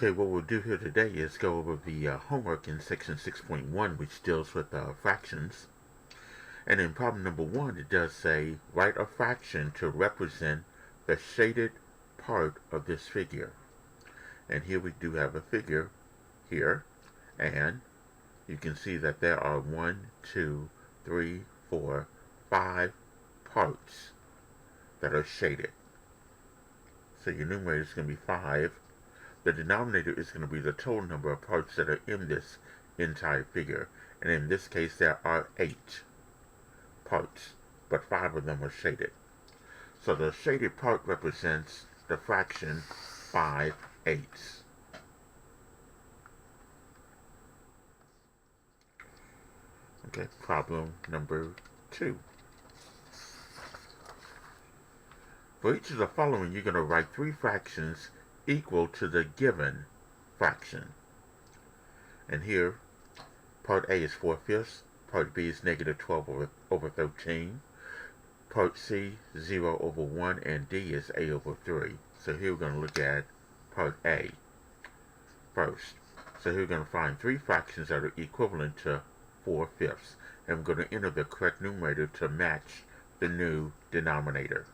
Okay, what we'll do here today is go over the homework in section 6.1, which deals with fractions. And in problem number 1, it does say, write a fraction to represent the shaded part of this figure. And here we do have a figure here, and you can see that there are 1, 2, 3, 4, 5 parts that are shaded. So your numerator is going to be 5. The denominator is going to be the total number of parts that are in this entire figure. And in this case, there are 8 parts, but 5 of them are shaded. So the shaded part represents the fraction 5/8. Okay, problem number 2. For each of the following, you're going to write 3 fractions equal to the given fraction. And here, part A is 4/5, part B is negative 12 over 13, part C 0 over 1, and D is A over 3. So here we're going to look at part A first. So here we're going to find 3 fractions that are equivalent to 4/5, and we're going to enter the correct numerator to match the new denominator.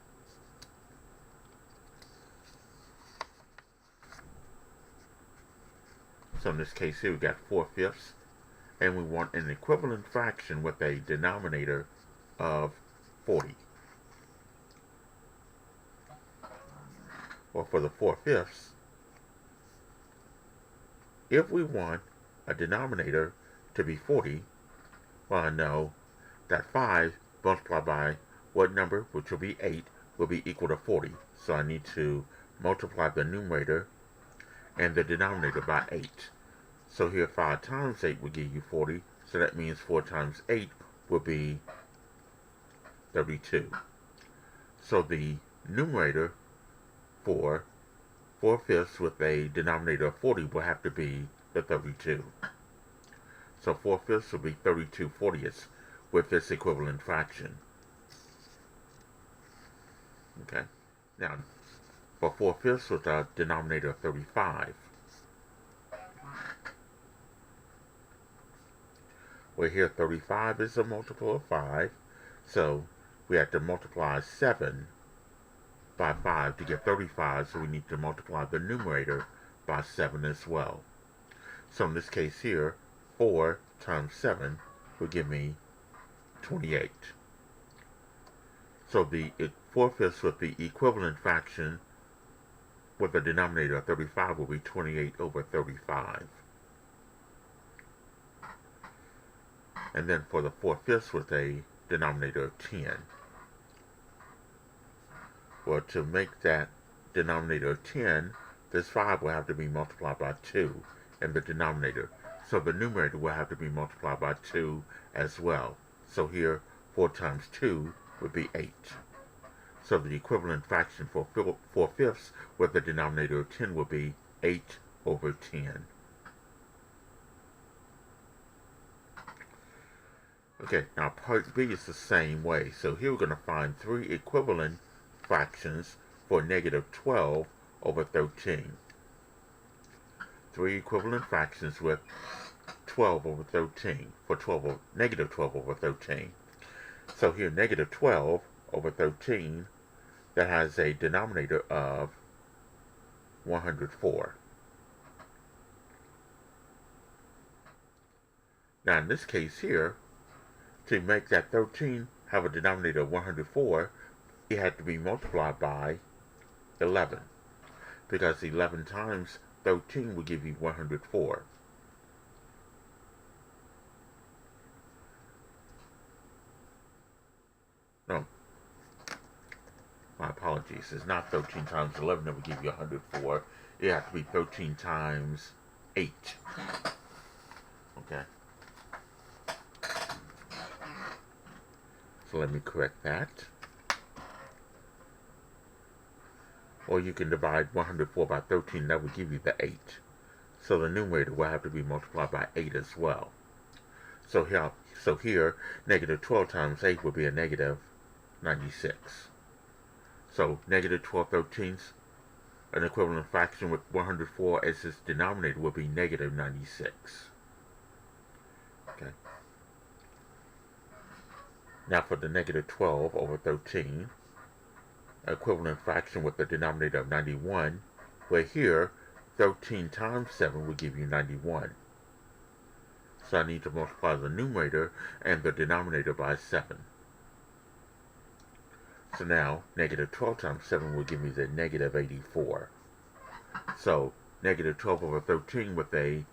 So in this case here we got 4/5, and we want an equivalent fraction with a denominator of 40. Well, for the 4/5, if we want a denominator to be 40, well, I know that 5 multiplied by what number, which will be 8, will be equal to 40. So I need to multiply the numerator and the denominator by 8. So here 5 times 8 will give you 40. So that means 4 times 8 will be 32. So the numerator for 4/5 with a denominator of 40 will have to be the 32. So 4/5 will be 32/40ths with this equivalent fraction. Okay. Now, for 4/5 with a denominator of 35, well, here 35 is a multiple of 5, so we have to multiply 7 by 5 to get 35, so we need to multiply the numerator by 7 as well. So in this case here, 4 times 7 will give me 28. So the 4/5 with the equivalent fraction with a denominator of 35 will be 28 over 35. And then for the 4/5 with a denominator of 10. Well, to make that denominator of 10, this 5 will have to be multiplied by 2 in the denominator. So the numerator will have to be multiplied by 2 as well. So here, 4 times 2 would be 8. So the equivalent fraction for 4/5 with the denominator of 10 will be 8 over 10. Okay, now part B is the same way. So here we're going to find 3 equivalent fractions for negative 12 over 13. 3 equivalent fractions with 12 over 13 for negative 12 over 13. So here negative 12 over 13, that has a denominator of 104. Now in this case here, to make that 13 have a denominator of 104, it had to be multiplied by 11. Because 11 times 13 will give you 104. No. My apologies. It's not 13 times 11 that will give you 104. It has to be 13 times 8. Okay. So let me correct that. Or you can divide 104 by 13, that would give you the 8. So the numerator will have to be multiplied by 8 as well. So here, negative 12 times 8 would be a negative 96. So negative 12/13 an equivalent fraction with 104 as its denominator will be negative 96. Okay. Now for the negative 12 over 13, equivalent fraction with the denominator of 91, where here 13 times 7 will give you 91. So I need to multiply the numerator and the denominator by 7. So now negative 12 times 7 will give me the negative 84. So negative 12 over 13 with a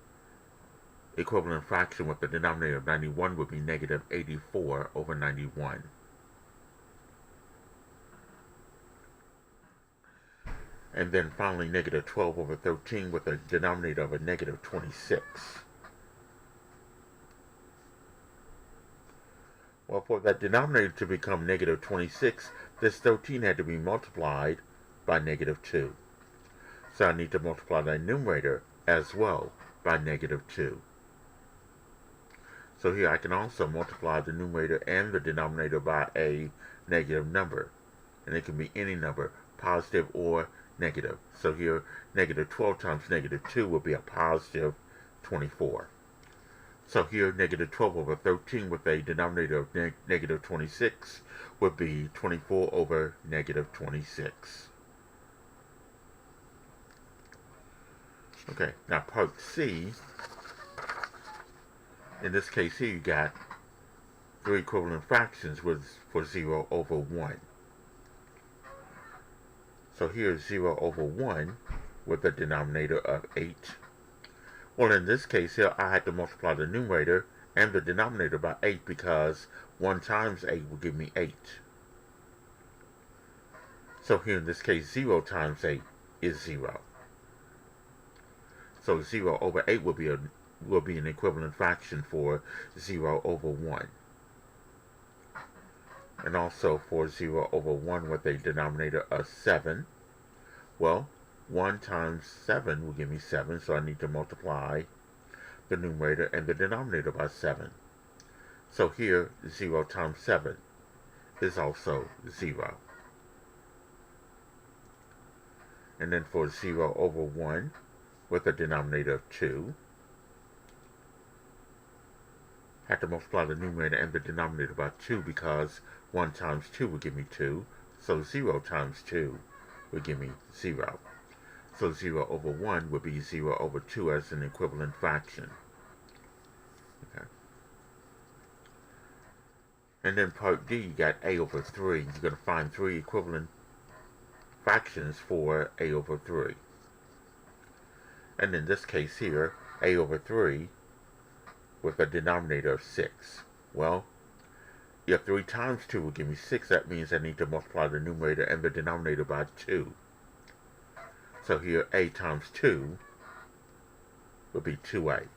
equivalent fraction with the denominator of 91 would be negative 84 over 91. And then finally negative 12 over 13 with a denominator of a negative 26. Well, for that denominator to become negative 26, this 13 had to be multiplied by negative 2. So I need to multiply the numerator as well by negative 2. So here I can also multiply the numerator and the denominator by a negative number. And it can be any number, positive or negative. So here, negative 12 times negative 2 will be a positive 24. So here, negative 12 over 13 with a denominator of negative 26 would be 24 over negative 26. Okay, now part C, in this case here you got three equivalent fractions for 0 over 1. So here's 0 over 1 with a denominator of 8. Well, in this case here, I had to multiply the numerator and the denominator by 8 because 1 times 8 will give me 8. So here in this case, 0 times 8 is 0. So 0 over 8 will be an equivalent fraction for 0 over 1. And also for 0 over 1 with a denominator of 7. Well, 1 times 7 will give me 7, so I need to multiply the numerator and the denominator by 7. So here, 0 times 7 is also 0. And then for 0 over 1 with a denominator of 2, I have to multiply the numerator and the denominator by 2 because 1 times 2 will give me 2, so 0 times 2 will give me 0. So 0 over 1 would be 0 over 2 as an equivalent fraction. Okay. And then part D, you got a over 3. You're going to find three equivalent fractions for a over 3. And in this case here, a over 3 with a denominator of 6. Well, if 3 times 2 will give me 6, that means I need to multiply the numerator and the denominator by 2. So here, a times 2 would be 2a.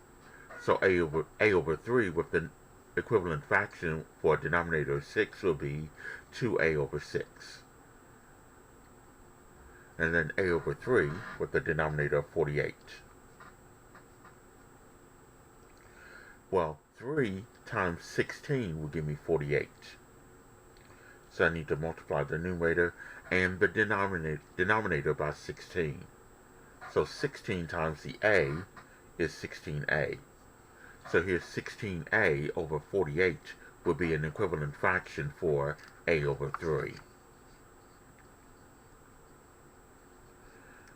So a over 3 with the equivalent fraction for a denominator of 6 will be 2a over 6. And then a over 3 with the denominator of 48. Well, 3 times 16 will give me 48. So I need to multiply the numerator and the denominator by 16. So 16 times the a is 16a. So here 16a over 48 will be an equivalent fraction for a over 3.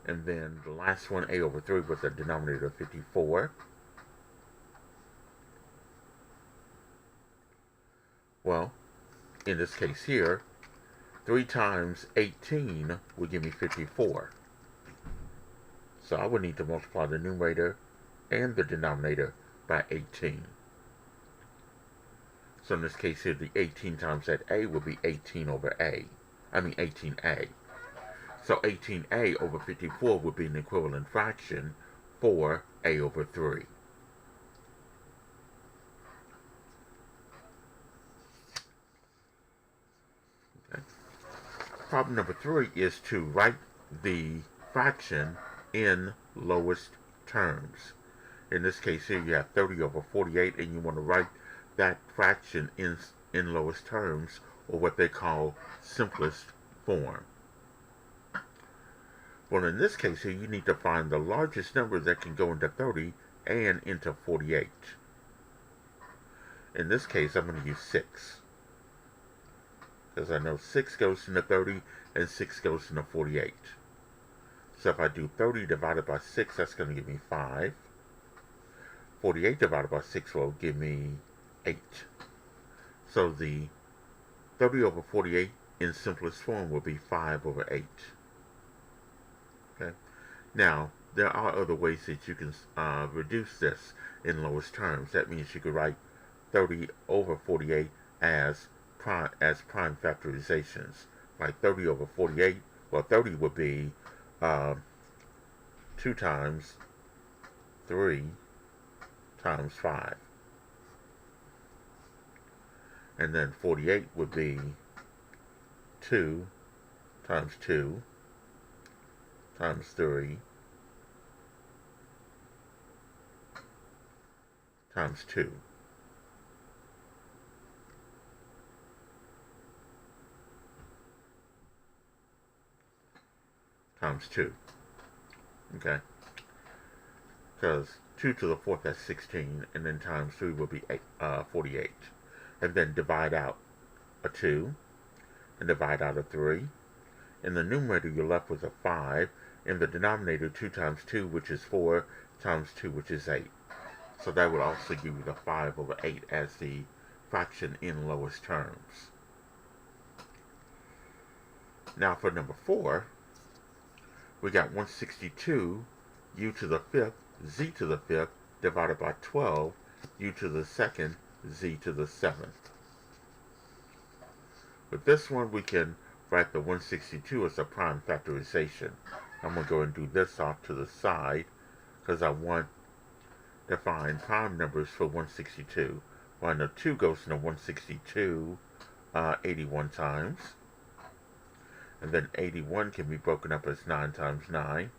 And then the last one, a over 3 with a denominator of 54. Well, in this case here, 3 times 18 will give me 54. So I would need to multiply the numerator and the denominator by 18. So in this case here, the 18 times that a will be 18 over a. I mean 18a. So 18a over 54 would be an equivalent fraction for a over 3. Okay. Problem number 3 is to write the fraction in lowest terms. In this case here, you have 30 over 48, and you want to write that fraction in lowest terms, or what they call simplest form. Well, in this case here, you need to find the largest number that can go into 30 and into 48. In this case, I'm going to use 6. Because I know 6 goes into 30 and 6 goes into 48. So if I do 30 divided by 6, that's going to give me 5. 48 divided by 6 will give me 8. So the 30 over 48 in simplest form will be 5 over 8. Okay. Now, there are other ways that you can reduce this in lowest terms. That means you could write 30 over 48 as prime factorizations. Like 30 over 48, well, 30 would be 2 times 3 times 5. And then 48 would be 2 times 2 times 3 times 2. Times 2. Okay? Because 2 to the 4th, that's 16, and then times 3 will be 48. And then divide out a 2, and divide out a 3. In the numerator, you're left with a 5. In the denominator, 2 times 2, which is 4, times 2, which is 8. So that would also give you the 5 over 8 as the fraction in lowest terms. Now for number 4, we got 162 u to the 5th, z to the 5th, divided by 12, u to the 2nd, z to the 7th. With this one, we can write the 162 as a prime factorization. I'm going to go and do this off to the side because I want to find prime numbers for 162. Well, I know 2 goes into 162 81 times. And then 81 can be broken up as 9 times 9.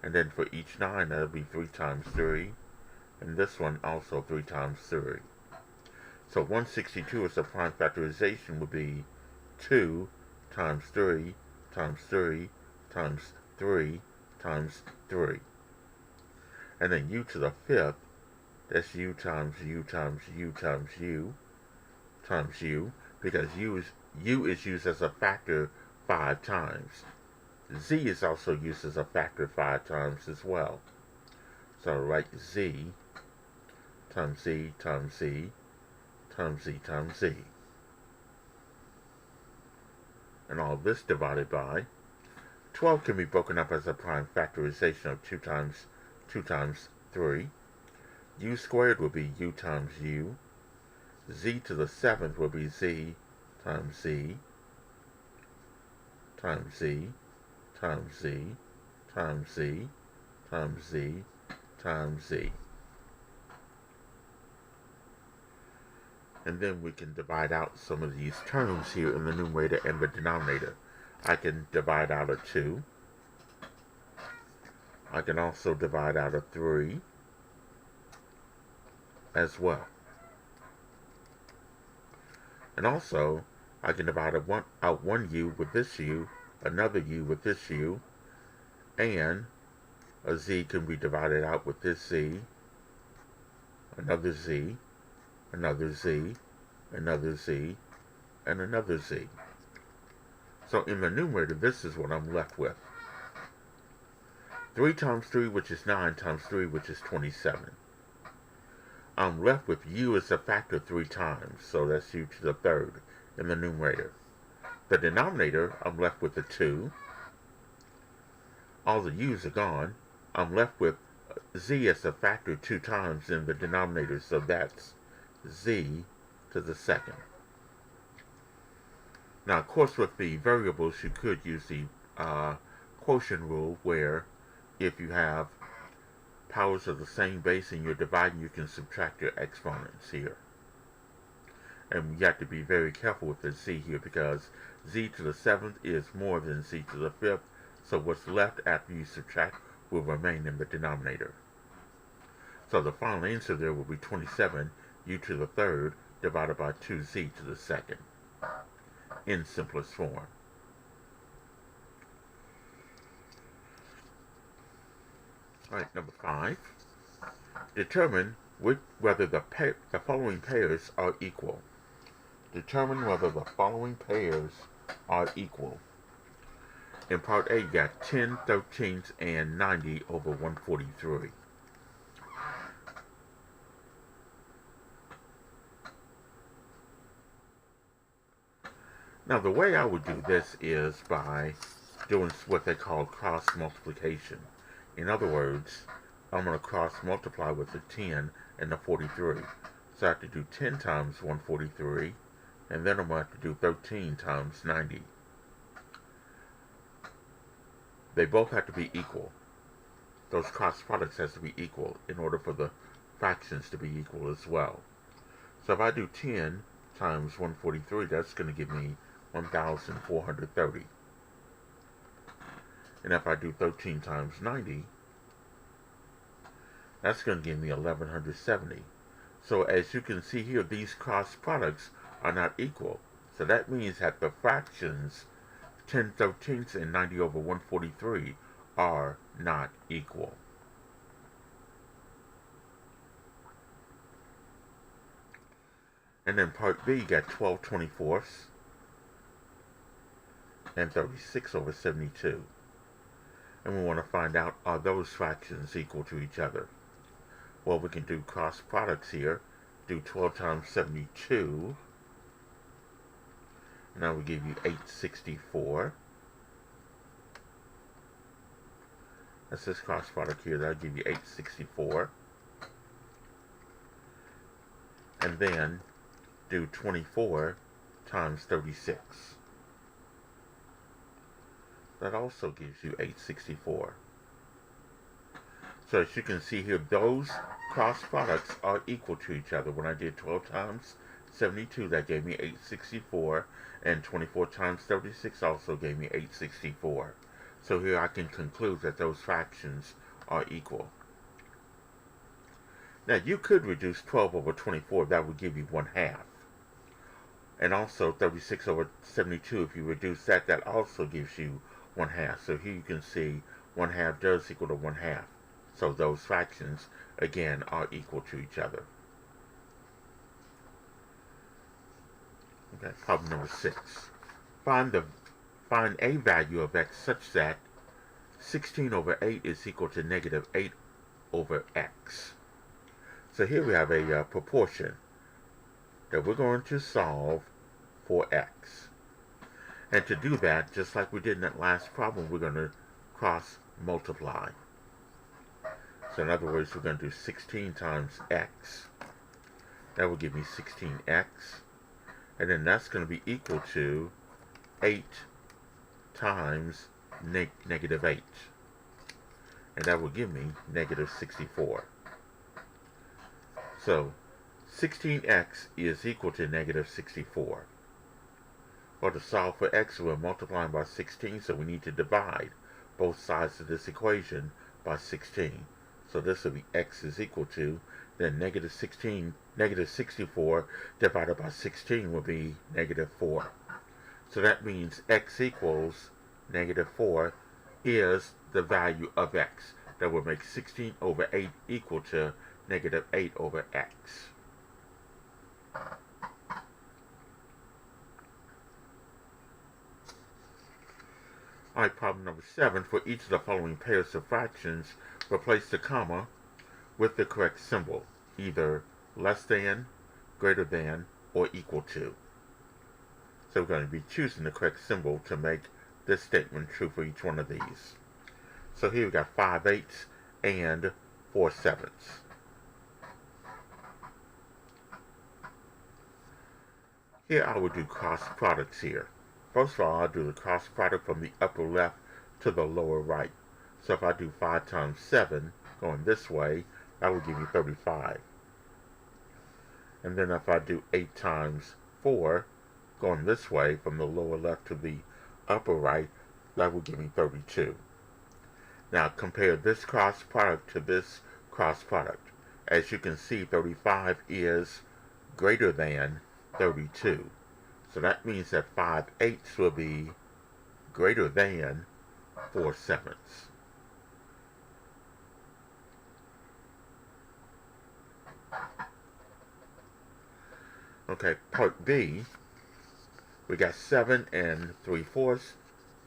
And then for each 9, that'll be 3 times 3. And this one also 3 times 3. So 162 as a prime factorization would be 2 times 3 times 3 times 3 times 3. And then u to the 5th, that's u times u times u times u times u, because u is used as a factor 5 times. Z is also used as a factor 5 times as well. So I'll write z times z times z times z times z. And all this divided by 12 can be broken up as a prime factorization of 2 times 3. U squared will be u times u. Z to the 7th will be z times z times z times z times z times z times z. And then we can divide out some of these terms here in the numerator and the denominator. I can divide out a 2. I can also divide out a 3 as well. And also, I can divide out one u with this u, another u with this u, and a z can be divided out with this z, another z, another z, another z, and another z. So in the numerator, this is what I'm left with. 3 times 3, which is 9, times 3, which is 27. I'm left with u as a factor 3 times, so that's u to the 3rd in the numerator. The denominator, I'm left with a 2. All the u's are gone. I'm left with z as a factor 2 times in the denominator, so that's z to the 2nd. Now, of course, with the variables, you could use the quotient rule, where if you have powers of the same base and you're dividing, you can subtract your exponents here. And you have to be very careful with the z here, because z to the 7th is more than z to the 5th, so what's left after you subtract will remain in the denominator. So the final answer there will be 27 u to the 3rd divided by 2z to the 2nd in simplest form. Alright, number 5. Determine whether the following pairs are equal. Determine whether the following pairs are equal. In part A, you got 10 13ths and 90 over 143. Now, the way I would do this is by doing what they call cross multiplication. In other words, I'm going to cross multiply with the 10 and the 43. So I have to do 10 times 143, and then I'm going to have to do 13 times 90. They both have to be equal. Those cross products has to be equal in order for the fractions to be equal as well. So if I do 10 times 143, that's going to give me 1,430. And if I do 13 times 90, that's going to give me 1,170. So as you can see here, these cross products are not equal. So that means that the fractions 10 13ths and 90 over 143 are not equal. And then part B, you got 12 24ths and 36 over 72. And we want to find out, are those fractions equal to each other? Well, we can do cross products here. Do 12 times 72. And that will give you 864. That's this cross product here. That'll give you 864. And then do 24 times 36. That also gives you 864. So as you can see here, those cross products are equal to each other. When I did 12 times 72, that gave me 864, and 24 times 36 also gave me 864. So here I can conclude that those fractions are equal. Now you could reduce 12 over 24, that would give you 1/2. And also 36 over 72, if you reduce that, that also gives you 1/2. So here you can see 1/2 does equal to 1/2. So those fractions, again, are equal to each other. Okay, problem number 6. Find a value of x such that 16 over 8 is equal to negative 8 over x. So here we have a proportion that we're going to solve for x. And to do that, just like we did in that last problem, we're going to cross multiply. So in other words, we're going to do 16 times x. That will give me 16x. And then that's going to be equal to 8 times negative 8. And that will give me negative 64. So 16x is equal to negative 64. Well, to solve for x, we're multiplying by 16, so we need to divide both sides of this equation by 16. So this will be x is equal to, then negative 64 divided by 16 will be negative 4. So that means x equals negative 4 is the value of x. That will make 16 over 8 equal to negative 8 over x. Alright, problem number 7. For each of the following pairs of fractions, replace the comma with the correct symbol, either less than, greater than, or equal to. So we're going to be choosing the correct symbol to make this statement true for each one of these. So here we got 5/8 and 4/7. Here I would do cross products here. First of all, I'll do the cross product from the upper left to the lower right. So if I do 5 times 7, going this way, that will give you 35. And then if I do 8 times 4, going this way, from the lower left to the upper right, that will give me 32. Now compare this cross product to this cross product. As you can see, 35 is greater than 32. So that means that 5/8 will be greater than 4/7. Okay, part B, we got 7 and 3/4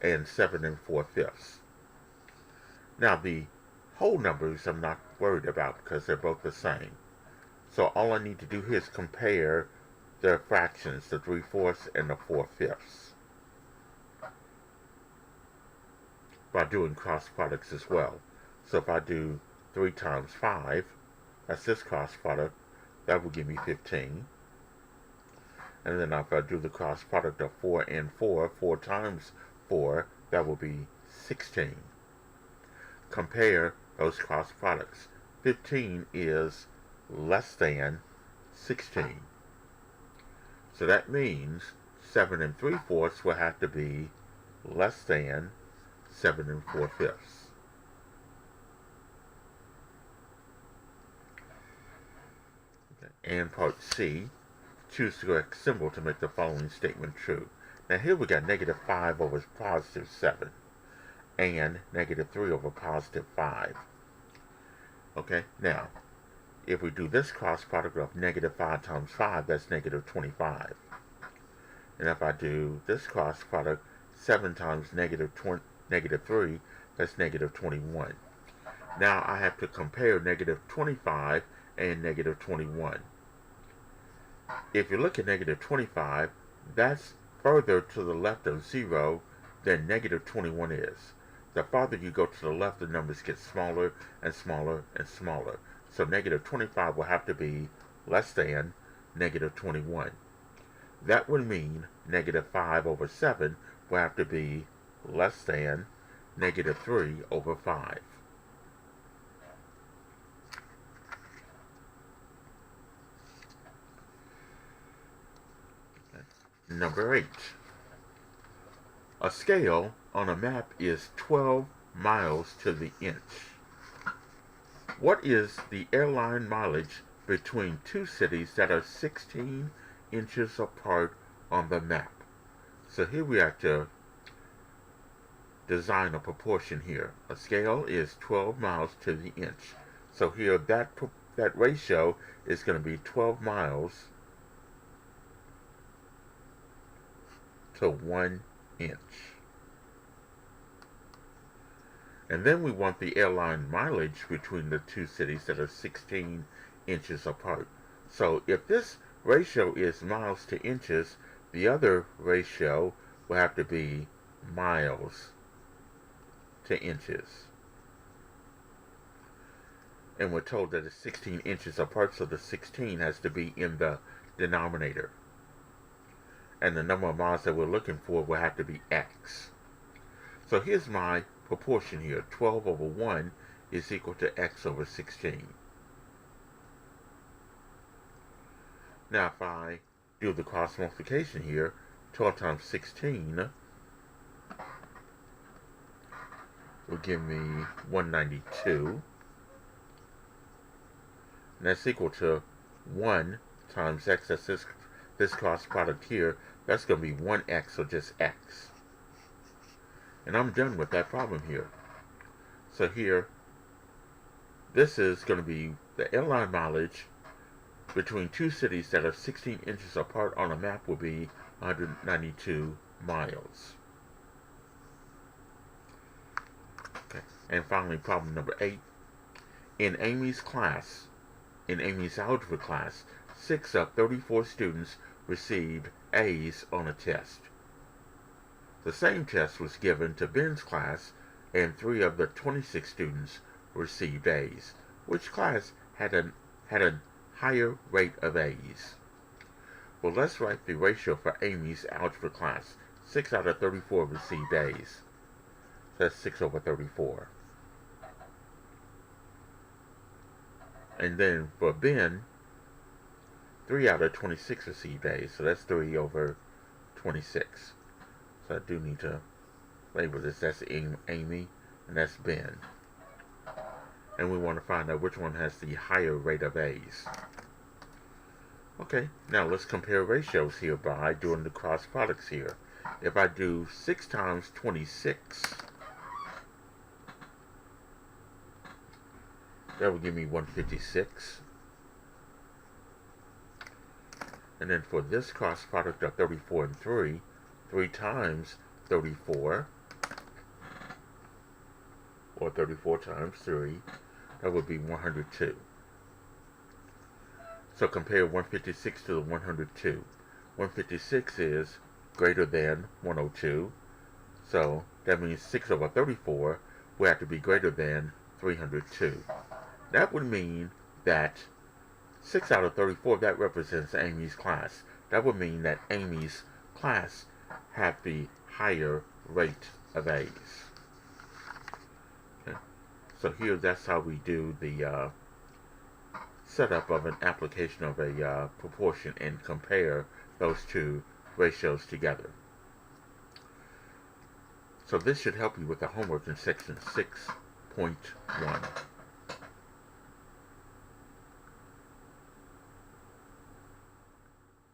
and 7 and 4/5. Now the whole numbers I'm not worried about because they're both the same. So all I need to do here is compare their fractions, the 3/4 and the 4/5, by doing cross products as well. So if I do 3 times 5, that's this cross product, that will give me 15. And then if I do the cross product of 4 and 4, 4 times 4, that will be 16. Compare those cross products. 15 is less than 16. So that means 7 and 3/4 will have to be less than 7 and 4/5. Okay. And part C, choose the correct symbol to make the following statement true. Now here we got -5 over +7 and -3 over +5. Okay, now if we do this cross product of -5 times 5, that's -25. And if I do this cross product, 7 times -3, that's -21. Now I have to compare -25 and -21. If you look at -25, that's further to the left of 0 than -21 is. The farther you go to the left, the numbers get smaller and smaller and smaller. So -25 will have to be less than -21. That would mean -5 over 7 will have to be less than -3 over 5. Okay. Number 8. A scale on a map is 12 miles to the inch. What is the airline mileage between two cities that are 16 inches apart on the map? So here we have to design a proportion here. A scale is 12 miles to the inch. So here that ratio is going to be 12 miles to 1 inch. And then we want the airline mileage between the two cities that are 16 inches apart. So if this ratio is miles to inches, the other ratio will have to be miles to inches. And we're told that it's 16 inches apart, so the 16 has to be in the denominator. And the number of miles that we're looking for will have to be x. So here's my proportion here. 12 over 1 is equal to x over 16. Now if I do the cross multiplication here, 12 times 16 will give me 192. And that's equal to 1 times x. That's this cross product here. That's going to be 1x, or just x. And I'm done with that problem here. So here, this is going to be the airline mileage between two cities that are 16 inches apart on a map will be 192 miles. Okay. And finally, problem number 8. In Amy's algebra class, 6 of 34 students received A's on a test. The same test was given to Ben's class, and 3 of the 26 students received A's. Which class had a higher rate of A's? Well, let's write the ratio for Amy's algebra class. 6 out of 34 received A's. So that's 6 over 34. And then for Ben, 3 out of 26 received A's. So that's 3 over 26. So I do need to label this. That's Amy, and that's Ben. And we want to find out which one has the higher rate of A's. Okay, now let's compare ratios here by doing the cross products here. If I do 6 times 26, that will give me 156. And then for this cross product of 34 and 3, 3 times 34, or 34 times 3, that would be 102. So compare 156 to the 102. 156 is greater than 102, so that means 6 over 34 will have to be greater than 302. That would mean that 6 out of 34, that represents Amy's class. That would mean that Amy's class have the higher rate of A's. Okay. So here, that's how we do the setup of an application of a proportion and compare those two ratios together. So this should help you with the homework in section 6.1.